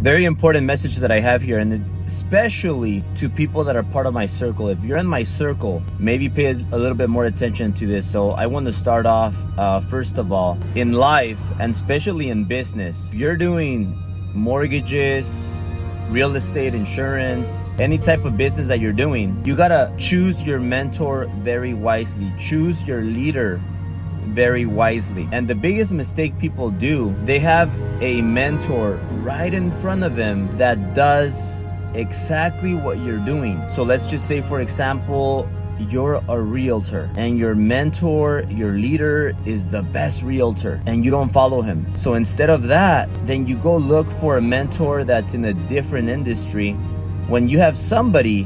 Very important message that I have here, and especially to people that are part of my circle. If you're in my circle, maybe pay a little bit more attention to this. So I want to start off, first of all, in life, and especially in business, you're doing mortgages, real estate, insurance, any type of business that you're doing, you gotta choose your mentor very wisely. Choose your leader very wisely. And the biggest mistake people do, they have a mentor right in front of them that does exactly what you're doing. So let's just say, for example, you're a realtor and your mentor, your leader, is the best realtor and you don't follow him. So instead of that, then you go look for a mentor that's in a different industry, when you have somebody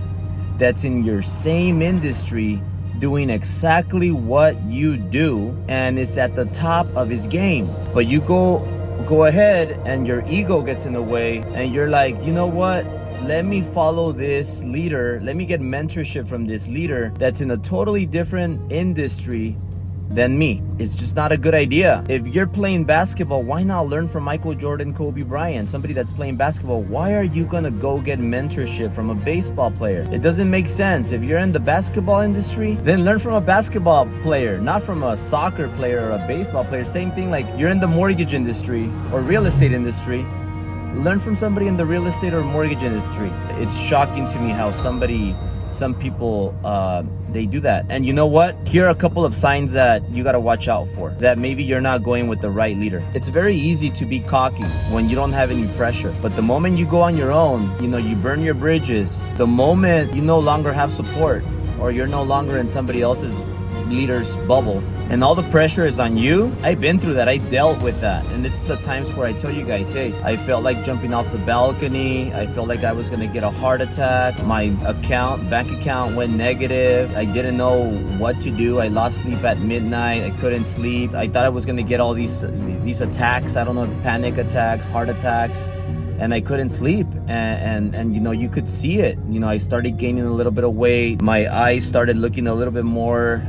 that's in your same industry doing exactly what you do and is at the top of his game. But you go ahead and your ego gets in the way and you're like, you know what? Let me follow this leader. Let me get mentorship from this leader that's in a totally different industry than me. It's just not a good idea. If you're playing basketball, why not learn from Michael Jordan, Kobe Bryant, somebody that's playing basketball? Why are you gonna go get mentorship from a baseball player? It doesn't make sense. If you're in the basketball industry, then learn from a basketball player, not from a soccer player or a baseball player. Same thing, like you're in the mortgage industry or real estate industry, learn from somebody in the real estate or mortgage industry. It's shocking to me how some people, they do that. And you know what? Here are a couple of signs that you gotta watch out for, that maybe you're not going with the right leader. It's very easy to be cocky when you don't have any pressure. But the moment you go on your own, you burn your bridges. The moment you no longer have support, or you're no longer in somebody else's leader's bubble, and all the pressure is on you. I've been through that. I dealt with that. And it's the times where I tell you guys, hey, I felt like jumping off the balcony. I felt like I was gonna get a heart attack. My bank account went negative. I didn't know what to do. I lost sleep at midnight. I couldn't sleep. I thought I was gonna get all these attacks. I don't know, panic attacks, heart attacks. And I couldn't sleep, and you could see it. I started gaining a little bit of weight. My eyes started looking a little bit more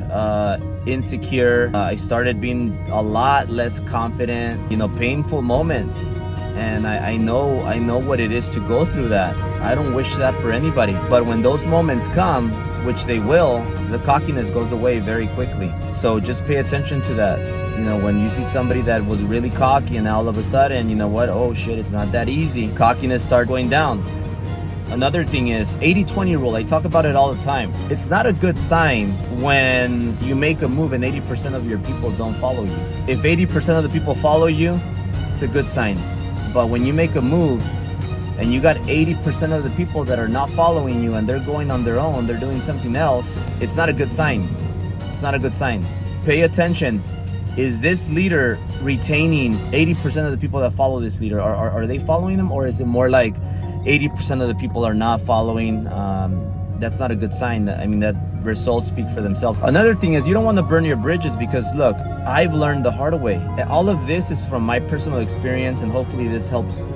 insecure. I started being a lot less confident. Painful moments, and I know what it is to go through that. I don't wish that for anybody. But when those moments come, which they will, the cockiness goes away very quickly. So just pay attention to that. When you see somebody that was really cocky and all of a sudden, you know what? Oh shit, it's not that easy. Cockiness start going down. Another thing is 80-20 rule. I talk about it all the time. It's not a good sign when you make a move and 80% of your people don't follow you. If 80% of the people follow you, it's a good sign. But when you make a move and you got 80% of the people that are not following you and they're going on their own, they're doing something else, it's not a good sign. It's not a good sign. Pay attention. Is this leader retaining 80% of the people that follow this leader? Are they following them, or is it more like 80% of the people are not following? That's not a good sign. That results speak for themselves. Another thing is you don't want to burn your bridges, because look, I've learned the hard way. All of this is from my personal experience, and hopefully this helps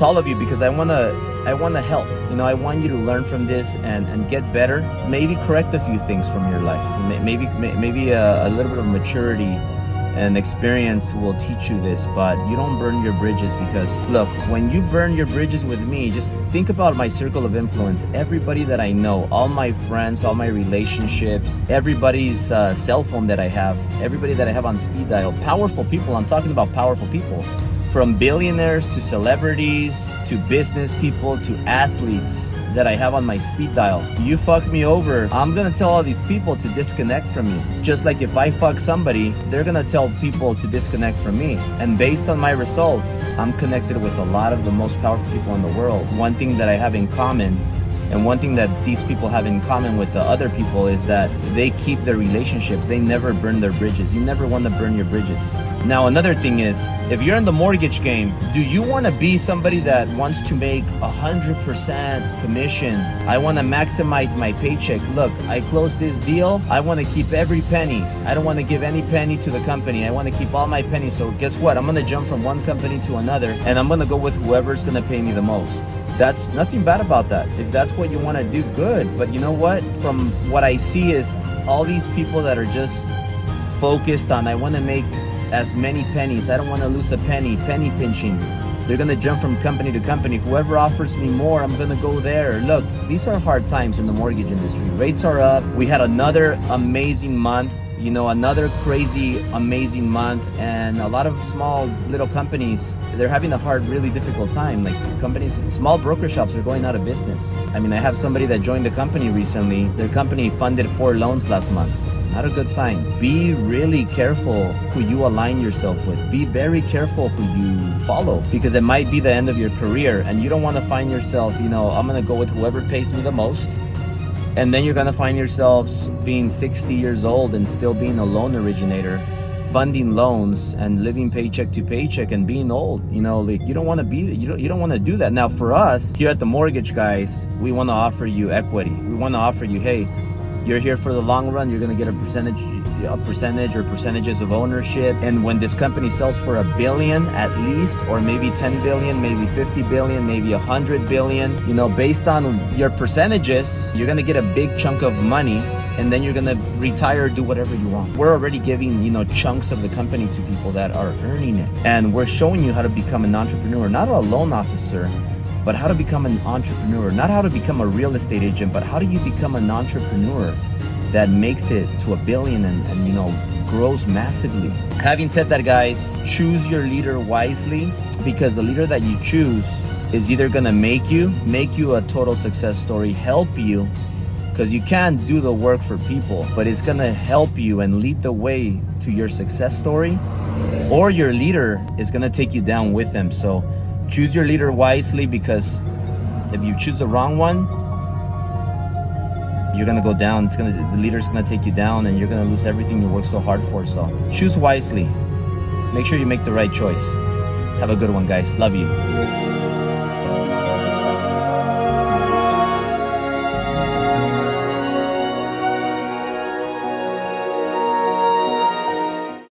all of you, because I want to help. I want you to learn from this and get better. Maybe correct a few things from your life. Maybe a little bit of maturity and experience will teach you this, but you don't burn your bridges. Because look, when you burn your bridges with me, just think about my circle of influence. Everybody that I know, all my friends, all my relationships, everybody's cell phone that I have, everybody that I have on speed dial, powerful people. I'm talking about powerful people. From billionaires to celebrities to business people to athletes that I have on my speed dial. You fuck me over, I'm gonna tell all these people to disconnect from you. Just like if I fuck somebody, they're gonna tell people to disconnect from me. And based on my results, I'm connected with a lot of the most powerful people in the world. One thing that I have in common, and one thing that these people have in common with the other people, is that they keep their relationships. They never burn their bridges. You never want to burn your bridges. Now, another thing is, if you're in the mortgage game, do you want to be somebody that wants to make 100% commission? I want to maximize my paycheck. Look, I closed this deal. I want to keep every penny. I don't want to give any penny to the company. I want to keep all my pennies. So guess what? I'm going to jump from one company to another, and I'm going to go with whoever's going to pay me the most. That's nothing bad about that. If that's what you want to do, good. But you know what? From what I see is all these people that are just focused on, I want to make as many pennies. I don't want to lose a penny pinching. They're gonna jump from company to company. Whoever offers me more, I'm gonna go there. Look, these are hard times in the mortgage industry. Rates are up. We had another amazing month, another crazy, amazing month. And a lot of small little companies, they're having a hard, really difficult time. Like companies, small broker shops are going out of business. I mean, I have somebody that joined the company recently. Their company funded 4 loans last month. Not a good sign. Be really careful who you align yourself with. Be very careful who you follow, because it might be the end of your career and you don't want to find yourself, I'm going to go with whoever pays me the most. And then you're going to find yourselves being 60 years old and still being a loan originator, funding loans and living paycheck to paycheck and being old. Like you don't want to do that. Now for us here at the Mortgage Guys, we want to offer you equity. We want to offer you, hey, you're here for the long run. You're going to get a percentage or percentages of ownership. And when this company sells for $1 billion at least, or maybe 10 billion, maybe 50 billion, maybe 100 billion, based on your percentages, you're going to get a big chunk of money. And then you're going to retire, do whatever you want. We're already giving, chunks of the company to people that are earning it. And we're showing you how to become an entrepreneur, not a loan officer, but how to become an entrepreneur. Not how to become a real estate agent, but how do you become an entrepreneur that makes it to $1 billion and grows massively. Having said that, guys, choose your leader wisely, because the leader that you choose is either gonna make you a total success story, help you, because you can't do the work for people, but it's gonna help you and lead the way to your success story, or your leader is gonna take you down with them. So choose your leader wisely, because if you choose the wrong one, you're gonna go down. The leader's gonna take you down, and you're gonna lose everything you worked so hard for. So choose wisely. Make sure you make the right choice. Have a good one, guys. Love you.